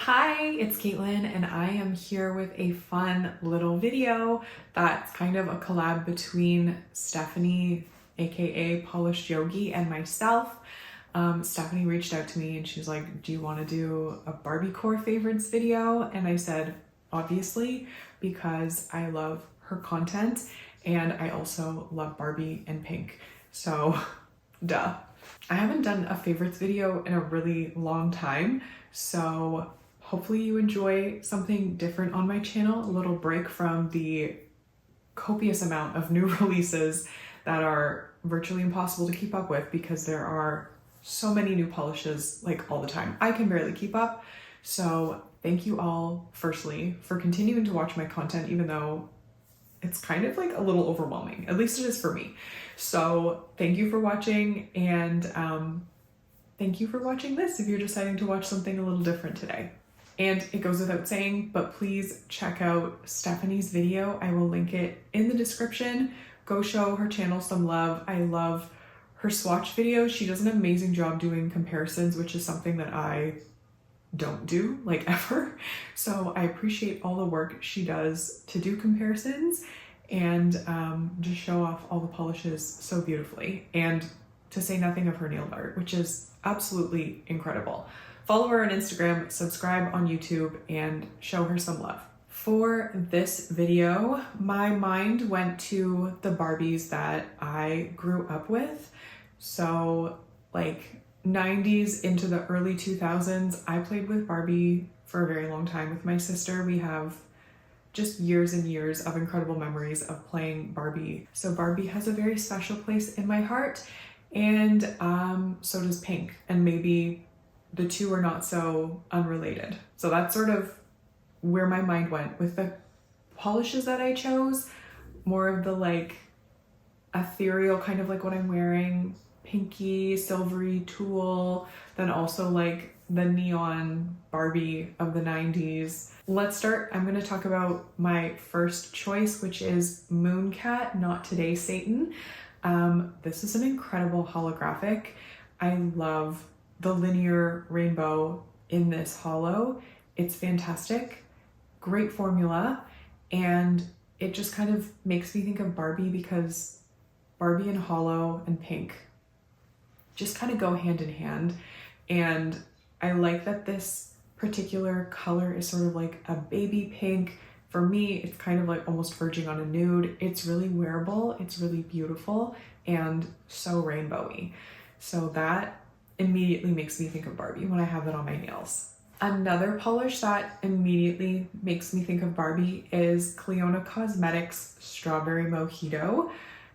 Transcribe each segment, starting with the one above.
Hi, it's Caitlin and I am here with a fun little video that's kind of a collab between Stephanie, aka Polished Yogi, and myself. Stephanie reached out to me and she's like, do you want to do a Barbiecore favorites video? And I said, obviously, because I love her content and I also love Barbie and pink. So, duh. I haven't done a favorites video in a really long time, so hopefully you enjoy something different on my channel, a little break from the copious amount of new releases that are virtually impossible to keep up with because there are so many new polishes like all the time. I can barely keep up. So thank you all firstly for continuing to watch my content, even though it's kind of like a little overwhelming, at least it is for me. So thank you for watching, and thank you for watching this if you're deciding to watch something a little different today. And it goes without saying, but please check out Stephanie's video. I will link it in the description. Go show her channel some love. I love her swatch videos. She does an amazing job doing comparisons, which is something that I don't do like ever. So I appreciate all the work she does to do comparisons and just show off all the polishes so beautifully. And to say nothing of her nail art, which is absolutely incredible. Follow her on Instagram, subscribe on YouTube, and show her some love. For this video, my mind went to the Barbies that I grew up with. So like 90s into the early 2000s, I played with Barbie for a very long time with my sister. We have just years and years of incredible memories of playing Barbie. So Barbie has a very special place in my heart, and so does pink, and maybe the two are not so unrelated. So that's sort of where my mind went with the polishes that I chose. More of the like ethereal, kind of like what I'm wearing, pinky, silvery tulle, then also like the neon Barbie of the 90s. Let's start. I'm going to talk about my first choice, which is Mooncat, Not Today Satan. This is an incredible holographic. I love the linear rainbow in this holo. It's fantastic, great formula, and it just kind of makes me think of Barbie because Barbie and holo and pink just kind of go hand in hand. And I like that this particular color is sort of like a baby pink. For me, it's kind of like almost verging on a nude. It's really wearable, it's really beautiful, and so rainbowy. So that immediately makes me think of Barbie when I have that on my nails. Another polish that immediately makes me think of Barbie is Clionadh Cosmetics Strawberry Mojito.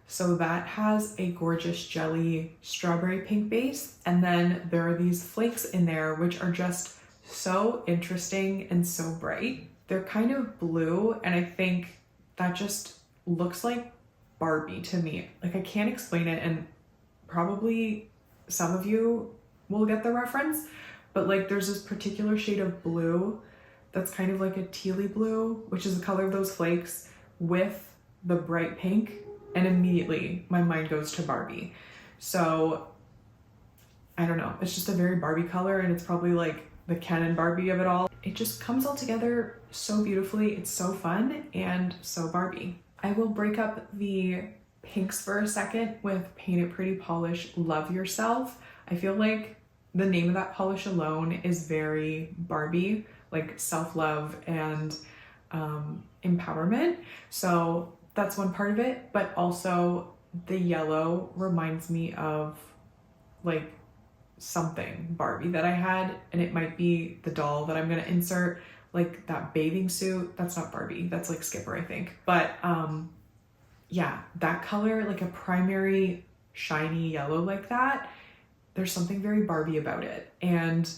So that has a gorgeous jelly strawberry pink base, and then there are these flakes in there which are just so interesting and so bright. They're kind of blue, and I think that just looks like Barbie to me. Like, I can't explain it, and probably some of you will get the reference, but like there's this particular shade of blue that's kind of like a tealy blue, which is the color of those flakes, with the bright pink, and immediately my mind goes to Barbie. So I don't know, it's just a very Barbie color, and it's probably like the Ken and Barbie of it all. It just comes all together so beautifully. It's so fun and so Barbie. I will break up the pinks for a second with Paint It Pretty Polish Love Yourself. I feel like the name of that polish alone is very Barbie, like self-love and empowerment. So that's one part of it, but also the yellow reminds me of like something Barbie that I had, and it might be the doll that I'm gonna insert, like that bathing suit. That's not Barbie, that's like Skipper, I think. But yeah, that color, like a primary shiny yellow like that, there's something very Barbie about it. And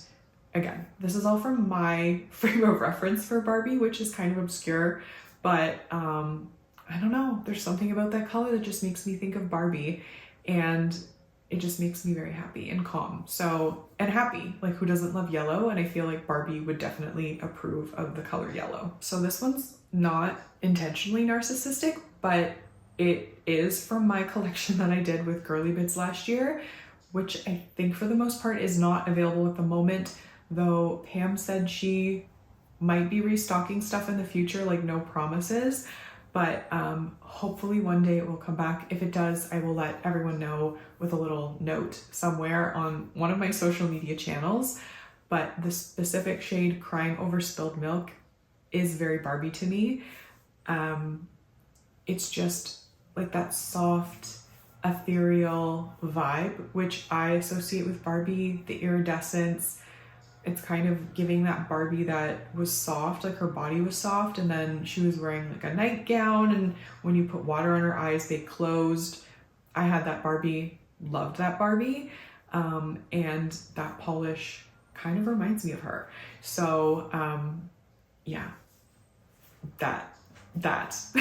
again, this is all from my frame of reference for Barbie, which is kind of obscure, but I don't know, there's something about that color that just makes me think of Barbie, and it just makes me very happy and calm. So, and happy, like who doesn't love yellow? And I feel like Barbie would definitely approve of the color yellow. So this one's not intentionally narcissistic, but it is from my collection that I did with Girly Bits last year, which I think for the most part is not available at the moment. though Pam said she might be restocking stuff in the future, like no promises, but hopefully one day it will come back. If it does, I will let everyone know with a little note somewhere on one of my social media channels. But the specific shade Crying Over Spilled Milk is very Barbie to me. It's just like that soft, ethereal vibe, which I associate with Barbie, the iridescence. It's kind of giving that Barbie that was soft, like her body was soft, and then she was wearing like a nightgown, and when you put water on her eyes, they closed. I had that Barbie, loved that Barbie, and that polish kind of reminds me of her. So yeah, that's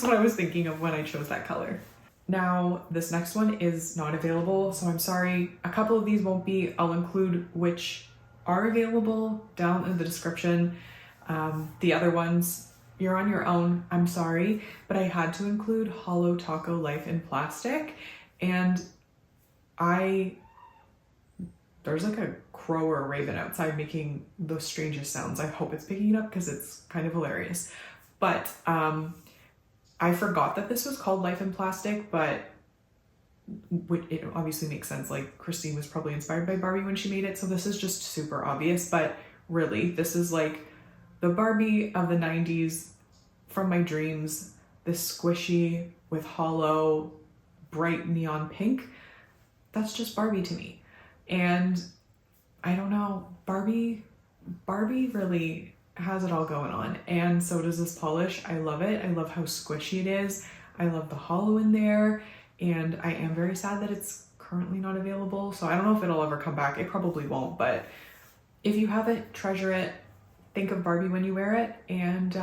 what I was thinking of when I chose that color. Now, this next one is not available, so I'm sorry. A couple of these won't be. I'll include which are available down in the description. The other ones, you're on your own, I'm sorry, but I had to include Holo Taco Life in Plastic, and there's like a crow or a raven outside making the strangest sounds. I hope it's picking it up because it's kind of hilarious. But I forgot that this was called Life in Plastic, but it obviously makes sense. Like Christine was probably inspired by Barbie when she made it, so this is just super obvious. But really, this is like the Barbie of the 90s from my dreams. This squishy with hollow, bright neon pink. That's just Barbie to me. And I don't know, Barbie really has it all going on, and so does this polish. I love it. I love how squishy it is. I love the hollow in there. And I am very sad that it's currently not available. So I don't know if it'll ever come back. It probably won't, but if you have it, treasure it. Think of Barbie when you wear it. And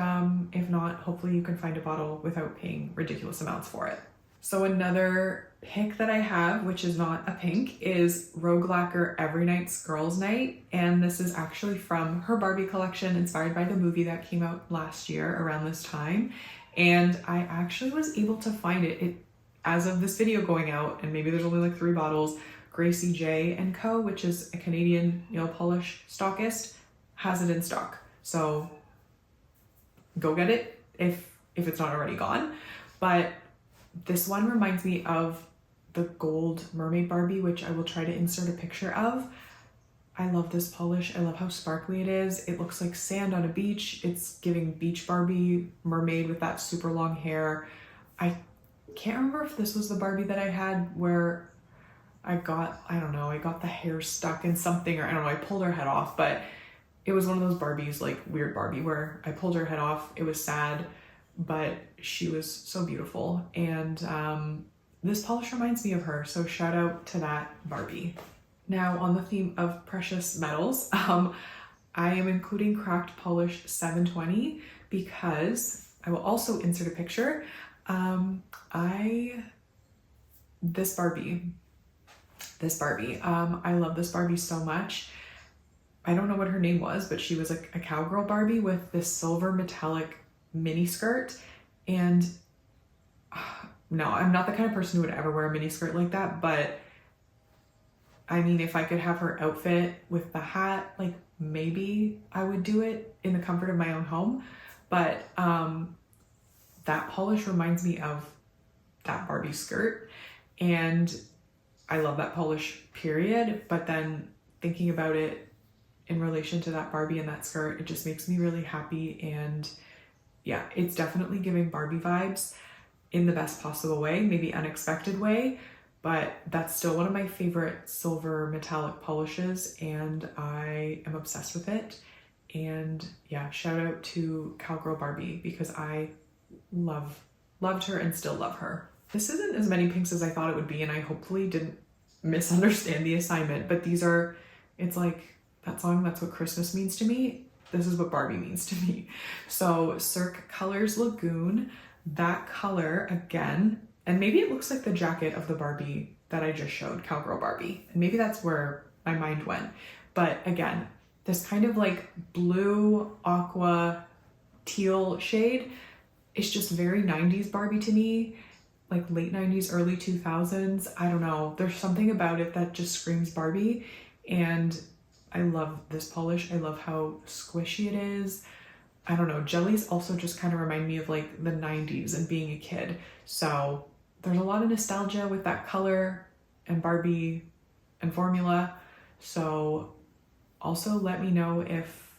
if not, hopefully you can find a bottle without paying ridiculous amounts for it. So another pick that I have, which is not a pink, is Rogue Lacquer Every Night's Girls Night. And this is actually from her Barbie collection, inspired by the movie that came out last year around this time. And I actually was able to find it. As of this video going out, and maybe there's only like 3 bottles, Gracie J & Co., which is a Canadian nail polish stockist, has it in stock. So go get it if it's not already gone. But this one reminds me of the gold mermaid Barbie, which I will try to insert a picture of. I love this polish. I love how sparkly it is. It looks like sand on a beach. It's giving beach Barbie mermaid with that super long hair. I can't remember if this was the Barbie that I had where I got the hair stuck in something, or I don't know, I pulled her head off, but it was one of those Barbies, like weird Barbie, where I pulled her head off. It was sad, but she was so beautiful. And this polish reminds me of her, so shout out to that Barbie. Now, on the theme of precious metals, I am including Cracked Polish 720 because I will also insert a picture. This Barbie, I love this Barbie so much. I don't know what her name was, but she was like a cowgirl Barbie with this silver metallic mini skirt. And no, I'm not the kind of person who would ever wear a mini skirt like that, but I mean, if I could have her outfit with the hat, like maybe I would do it in the comfort of my own home. But that polish reminds me of that Barbie skirt, and I love that polish, period. But then thinking about it in relation to that Barbie and that skirt, it just makes me really happy. And yeah, it's definitely giving Barbie vibes in the best possible way, maybe unexpected way, but that's still one of my favorite silver metallic polishes, and I am obsessed with it. And yeah, shout out to Cowgirl Barbie because I loved her and still love her. This isn't as many pinks as I thought it would be, and I hopefully didn't misunderstand the assignment, but it's like that song, That's What Christmas Means to Me. This is what Barbie means to me. So Cirque Colors Lagoon, that color again, and maybe it looks like the jacket of the Barbie that I just showed, Cowgirl Barbie, and maybe that's where my mind went. But again, this kind of like blue, aqua, teal shade, it's just very 90s Barbie to me, like late 90s, early 2000s. I don't know. There's something about it that just screams Barbie. And I love this polish. I love how squishy it is. I don't know, jellies also just kind of remind me of like the 90s and being a kid. So there's a lot of nostalgia with that color and Barbie and formula. So also let me know if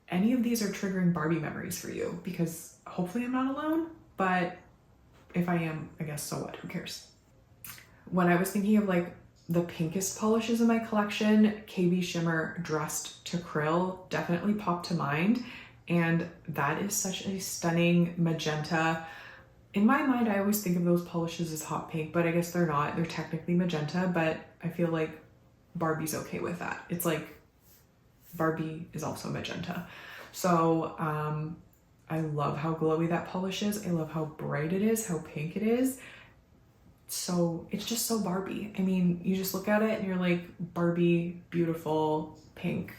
any of these are triggering Barbie memories for you, because hopefully I'm not alone, but if I am, I guess so what, who cares? When I was thinking of like the pinkest polishes in my collection, KBShimmer Dressed to Krill definitely popped to mind. And that is such a stunning magenta. In my mind, I always think of those polishes as hot pink, but I guess they're not. They're technically magenta, but I feel like Barbie's okay with that. It's like Barbie is also magenta. So I love how glowy that polish is. I love how bright it is, how pink it is. So it's just so Barbie. I mean, you just look at it and you're like, Barbie, beautiful, pink,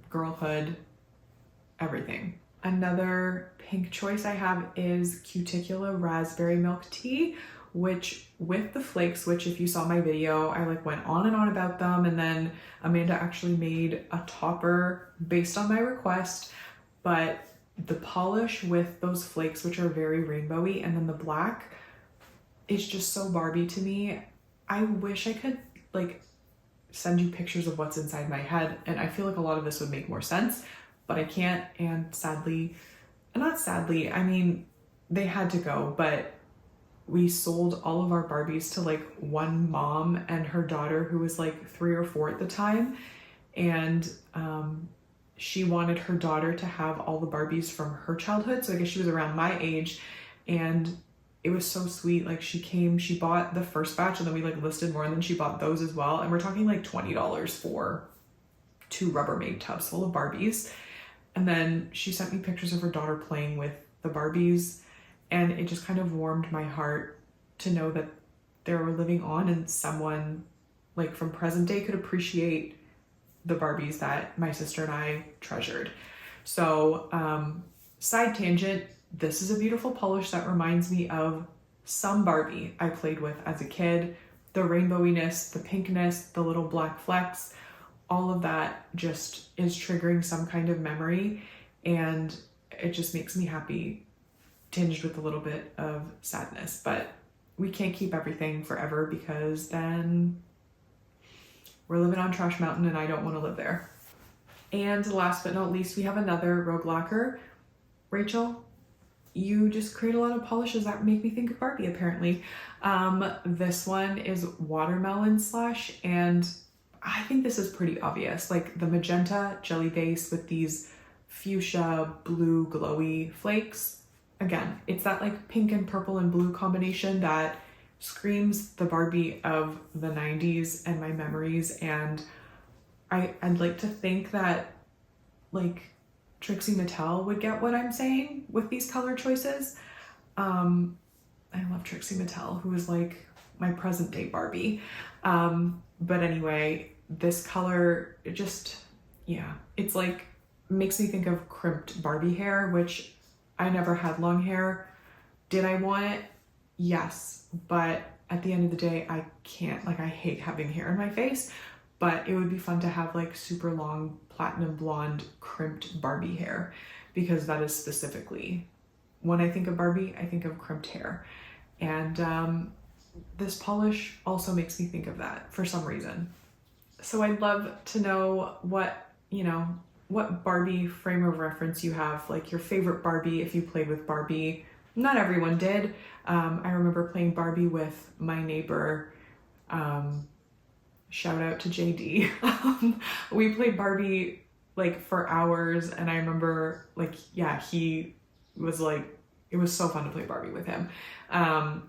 girlhood, everything. Another pink choice I have is Cuticula Raspberry Milk Tea, which with the flakes, which if you saw my video, I like went on and on about them, and then Amanda actually made a topper based on my request. But the polish with those flakes, which are very rainbowy, and then the black, is just so Barbie to me. I wish I could like send you pictures of what's inside my head, and I feel like a lot of this would make more sense, but I can't. And sadly, not sadly, I mean, they had to go, but we sold all of our Barbies to like one mom and her daughter who was like 3 or 4 at the time. And she wanted her daughter to have all the Barbies from her childhood. So I guess she was around my age, and it was so sweet. Like she came, she bought the first batch, and then we like listed more, and then she bought those as well. And we're talking like $20 for 2 Rubbermaid tubs full of Barbies. And then she sent me pictures of her daughter playing with the Barbies, and it just kind of warmed my heart to know that they were living on, and someone like from present day could appreciate the Barbies that my sister and I treasured. So side tangent, this is a beautiful polish that reminds me of some Barbie I played with as a kid. The rainbowiness, the pinkness, the little black flecks, all of that just is triggering some kind of memory, and it just makes me happy, tinged with a little bit of sadness. But we can't keep everything forever, because then we're living on Trash Mountain and I don't want to live there. And last but not least, we have another Rogue Lacquer. Rachel, you just create a lot of polishes that make me think of Barbie, apparently. This one is Watermelon Slush, and I think this is pretty obvious. Like the magenta jelly base with these fuchsia blue glowy flakes. Again, it's that like pink and purple and blue combination that screams the Barbie of the 90s and my memories. And I'd like to think that like Trixie Mattel would get what I'm saying with these color choices. I love Trixie Mattel, who is like my present day Barbie. But anyway, this color, it just, yeah, it's like, makes me think of crimped Barbie hair, which I never had long hair. Did I want it? Yes. But at the end of the day, I can't, like, I hate having hair in my face, but it would be fun to have like super long platinum blonde crimped Barbie hair, because that is specifically, when I think of Barbie, I think of crimped hair. And this polish also makes me think of that for some reason. So I'd love to know what, you know, what Barbie frame of reference you have, like your favorite Barbie if you played with Barbie. Not everyone did. I remember playing Barbie with my neighbor. Shout out to JD. We played Barbie like for hours, and I remember like, yeah, he was like, it was so fun to play Barbie with him.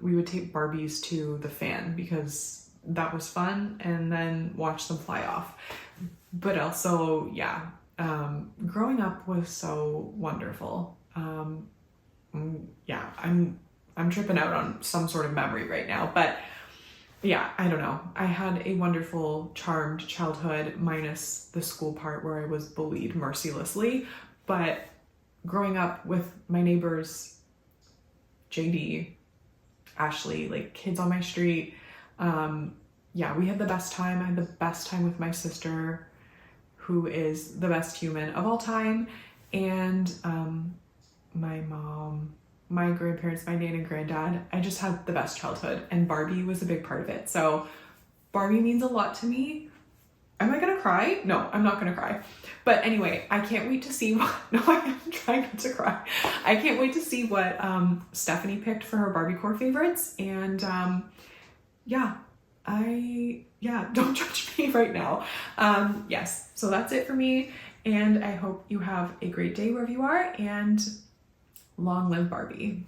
We would take Barbies to the fan because that was fun, and then watch them fly off. But also, yeah, growing up was so wonderful. Yeah, I'm tripping out on some sort of memory right now, but yeah, I don't know. I had a wonderful, charmed childhood, minus the school part where I was bullied mercilessly. But growing up with my neighbors, JD, Ashley, like kids on my street, yeah, we had the best time. I had the best time with my sister, who is the best human of all time, and my mom, my grandparents, my nan and granddad. I just had the best childhood, and Barbie was a big part of it. So Barbie means a lot to me. Am I gonna cry? No, I'm not gonna cry. But anyway, I can't wait to see what, no, I am trying not to cry. I can't wait to see what Stephanie picked for her Barbiecore favorites. And yeah, don't judge me right now. Yes, so that's it for me. And I hope you have a great day wherever you are, and long live Barbie.